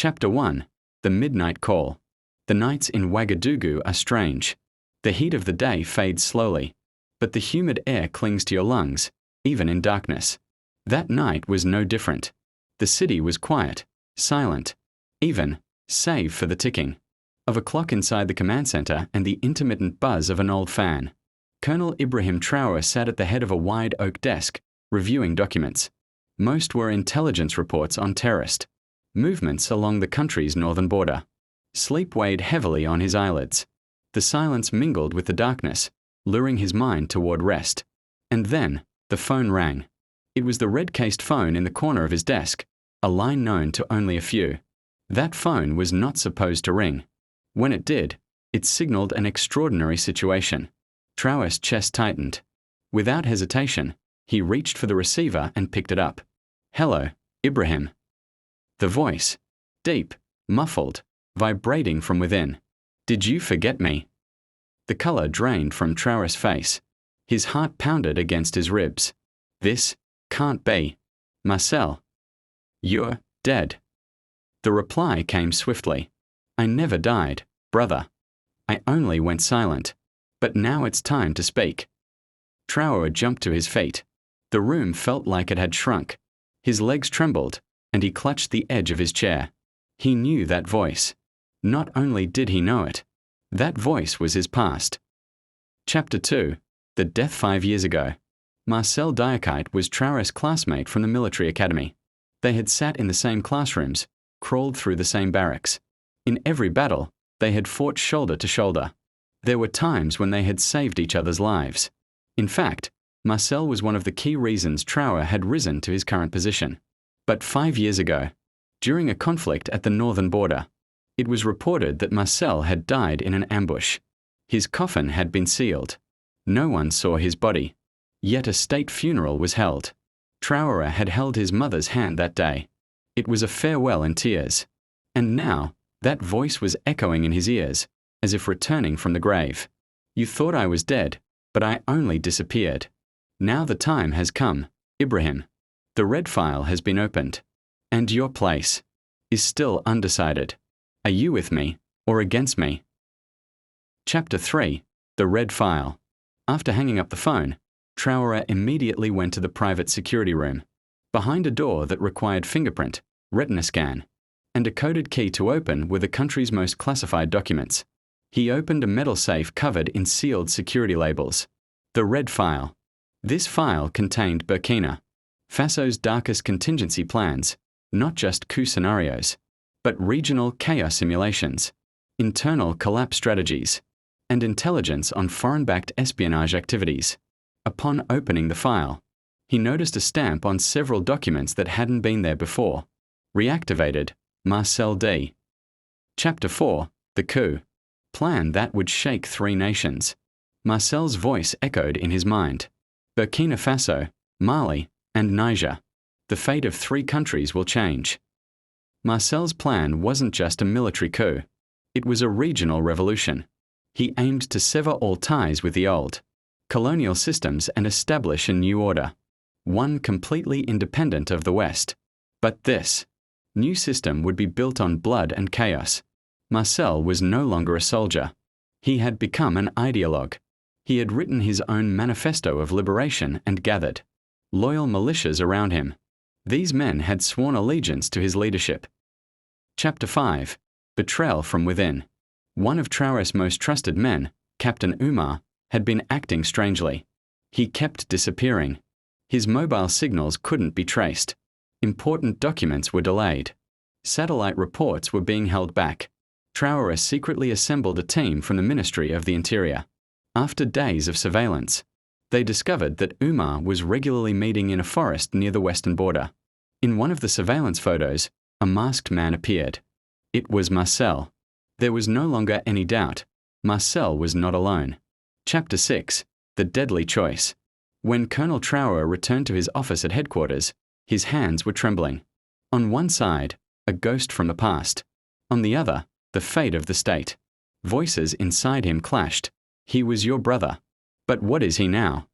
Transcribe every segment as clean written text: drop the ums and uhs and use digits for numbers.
Chapter 1. The Midnight Call. The nights in Ouagadougou are strange. The heat of the day fades slowly, but the humid air clings to your lungs, even in darkness. That night was no different. The city was quiet, silent, even, save for the ticking of a clock inside the command center and the intermittent buzz of an old fan. Colonel Ibrahim Traoré sat at the head of a wide oak desk, reviewing documents. Most were intelligence reports on terrorist movements along the country's northern border. Sleep weighed heavily on his eyelids. The silence mingled with the darkness, luring his mind toward rest. And then, the phone rang. It was the red-cased phone in the corner of his desk, a line known to only a few. That phone was not supposed to ring. When it did, it signaled an extraordinary situation. Traoré's chest tightened. Without hesitation, he reached for the receiver and picked it up. "Hello, Ibrahim." The voice, deep, muffled, vibrating from within. "Did you forget me?" The color drained from Traoré's face. His heart pounded against his ribs. "This can't be. Marcel. You're dead." The reply came swiftly. "I never died, brother. I only went silent. But now it's time to speak." Traoré jumped to his feet. The room felt like it had shrunk. His legs trembled, and he clutched the edge of his chair. He knew that voice. Not only did he know it, that voice was his past. Chapter 2. The Death 5 years ago. Marcel Diakite was Traoré's classmate from the military academy. They had sat in the same classrooms, crawled through the same barracks. In every battle, they had fought shoulder to shoulder. There were times when they had saved each other's lives. In fact, Marcel was one of the key reasons Traoré had risen to his current position. But 5 years ago, during a conflict at the northern border, it was reported that Marcel had died in an ambush. His coffin had been sealed. No one saw his body. Yet a state funeral was held. Traoré had held his mother's hand that day. It was a farewell in tears. And now, that voice was echoing in his ears, as if returning from the grave. "You thought I was dead, but I only disappeared. Now the time has come, Ibrahim. The red file has been opened. And your place is still undecided. Are you with me or against me?" Chapter 3. The Red File. After hanging up the phone, Traoré immediately went to the private security room. Behind a door that required fingerprint, retina scan, and a coded key to open were the country's most classified documents. He opened a metal safe covered in sealed security labels. The Red File. This file contained Burkina Faso's darkest contingency plans, not just coup scenarios, but regional chaos simulations, internal collapse strategies, and intelligence on foreign-backed espionage activities. Upon opening the file, he noticed a stamp on several documents that hadn't been there before. Reactivated, Marcel D. Chapter 4. The Coup. Plan that would shake 3 nations. Marcel's voice echoed in his mind. Burkina Faso, Mali, and Niger. The fate of 3 countries will change. Marcel's plan wasn't just a military coup. It was a regional revolution. He aimed to sever all ties with the old colonial systems and establish a new order, one completely independent of the West. But this new system would be built on blood and chaos. Marcel was no longer a soldier. He had become an ideologue. He had written his own manifesto of liberation and gathered loyal militias around him. These men had sworn allegiance to his leadership. Chapter 5. Betrayal from within. One of Traoré's most trusted men, Captain Umar, had been acting strangely. He kept disappearing. His mobile signals couldn't be traced. Important documents were delayed. Satellite reports were being held back. Traoré secretly assembled a team from the Ministry of the Interior. After days of surveillance, they discovered that Umar was regularly meeting in a forest near the western border. In one of the surveillance photos, a masked man appeared. It was Marcel. There was no longer any doubt. Marcel was not alone. Chapter 6. The Deadly Choice. When Colonel Traoré returned to his office at headquarters, his hands were trembling. On one side, a ghost from the past. On the other, the fate of the state. Voices inside him clashed. He was your brother. But what is he now?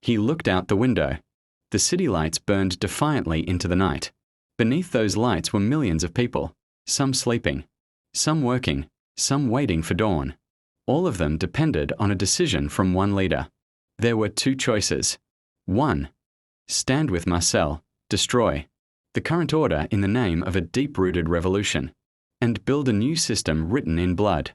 He looked out the window. The city lights burned defiantly into the night. Beneath those lights were millions of people. some sleeping, some working, some waiting for dawn. All of them depended on a decision from one leader. There were two choices. 1. Stand with Marcel, destroy the current order in the name of a deep-rooted revolution, and build a new system written in blood.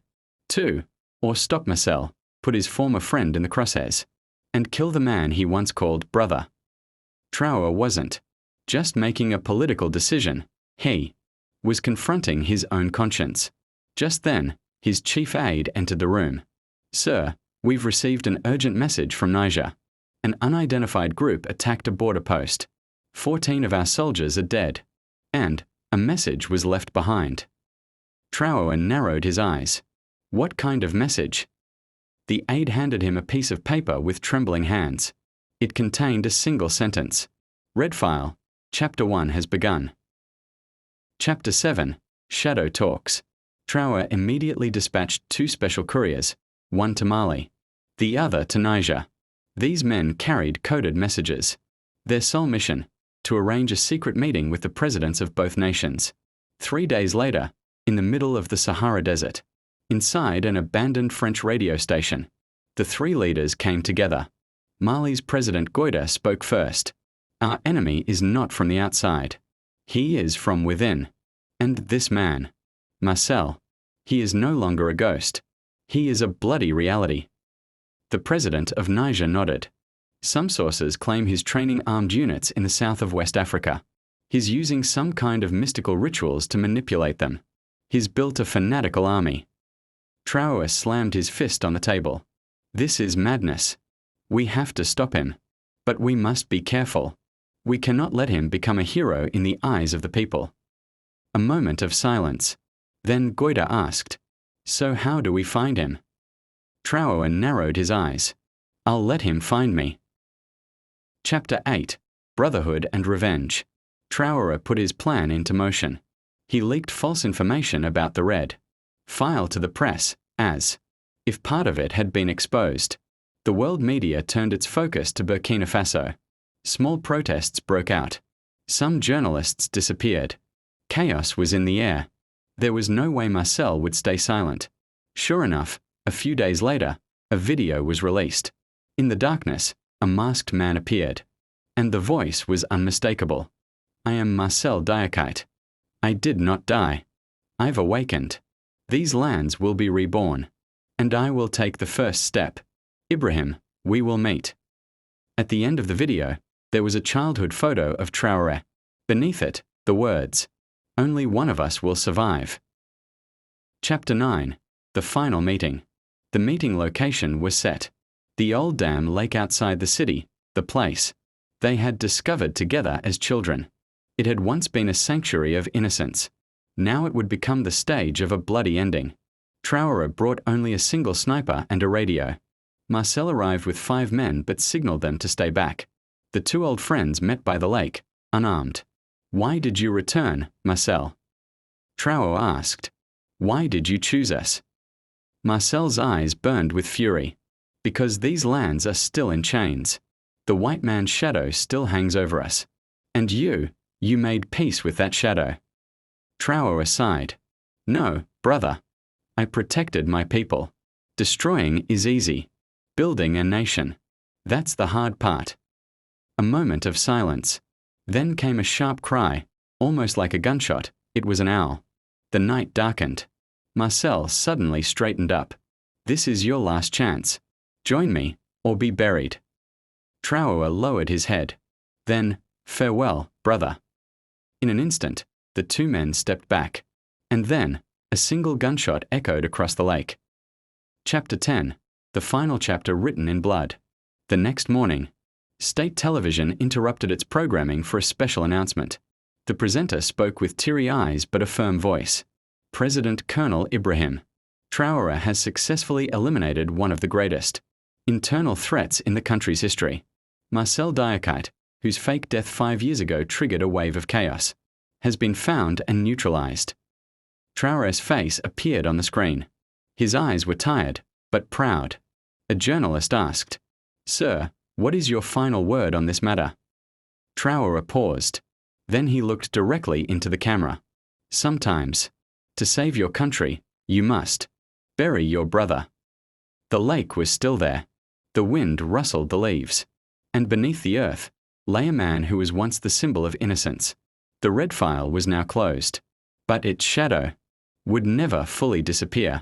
2. Or stop Marcel, put his former friend in the crosshairs, and kill the man he once called brother. Traoré wasn't just making a political decision. He was confronting his own conscience. Just then, his chief aide entered the room. "Sir, we've received an urgent message from Niger. An unidentified group attacked a border post. 14 of our soldiers are dead. And a message was left behind." Traoré narrowed his eyes. What kind of message? The aide handed him a piece of paper with trembling hands. It contained a single sentence. "Red file. Chapter 1 has begun." Chapter 7. Shadow Talks. Traoré immediately dispatched 2 special couriers, one to Mali, the other to Niger. These men carried coded messages. Their sole mission, to arrange a secret meeting with the presidents of both nations. 3 days later, in the middle of the Sahara Desert, inside an abandoned French radio station, the 3 leaders came together. Mali's President Goïta spoke first. "Our enemy is not from the outside. He is from within. And this man, Marcel, he is no longer a ghost. He is a bloody reality." The president of Niger nodded. "Some sources claim he's training armed units in the south of West Africa. He's using some kind of mystical rituals to manipulate them. He's built a fanatical army." Traoré slammed his fist on the table. "This is madness. We have to stop him. But we must be careful. We cannot let him become a hero in the eyes of the people." A moment of silence. Then Goïta asked, "So how do we find him?" Traoré narrowed his eyes. "I'll let him find me." Chapter 8. Brotherhood and Revenge. Traoré put his plan into motion. He leaked false information about the Red File to the press, as if part of it had been exposed. The world media turned its focus to Burkina Faso. Small protests broke out. Some journalists disappeared. Chaos was in the air. There was no way Marcel would stay silent. Sure enough, a few days later, a video was released. In the darkness, a masked man appeared. And the voice was unmistakable. "I am Marcel Diakite. I did not die. I've awakened. These lands will be reborn. And I will take the first step. Ibrahim, we will meet." At the end of the video, there was a childhood photo of Traoré. Beneath it, the words, "Only one of us will survive." Chapter 9. The Final Meeting. The meeting location was set. The old dam lake outside the city, the place they had discovered together as children. It had once been a sanctuary of innocence. Now it would become the stage of a bloody ending. Traoré brought only a single sniper and a radio. Marcel arrived with 5 men but signaled them to stay back. The 2 old friends met by the lake, unarmed. "Why did you return, Marcel?" Traoré asked. "Why did you choose us?" Marcel's eyes burned with fury. "Because these lands are still in chains. The white man's shadow still hangs over us. And you made peace with that shadow." Traoré sighed. "No, brother. I protected my people. Destroying is easy. Building a nation, that's the hard part." A moment of silence. Then came a sharp cry, almost like a gunshot. It was an owl. The night darkened. Marcel suddenly straightened up. "This is your last chance. Join me, or be buried." Traoré lowered his head. Then, "Farewell, brother." In an instant, the 2 men stepped back. And then, a single gunshot echoed across the lake. Chapter 10. The final chapter written in blood. The next morning, state television interrupted its programming for a special announcement. The presenter spoke with teary eyes but a firm voice. "President Colonel Ibrahim Traoré has successfully eliminated one of the greatest internal threats in the country's history. Marcel Diakite, whose fake death 5 years ago triggered a wave of chaos, has been found and neutralized." Traoré's face appeared on the screen. His eyes were tired, but proud. A journalist asked, "Sir, what is your final word on this matter?" Traoré paused. Then he looked directly into the camera. "Sometimes To save your country, you must bury your brother. The lake was still there. The wind rustled the leaves. And beneath the earth lay a man who was once the symbol of innocence. The red file was now closed, but its shadow would never fully disappear.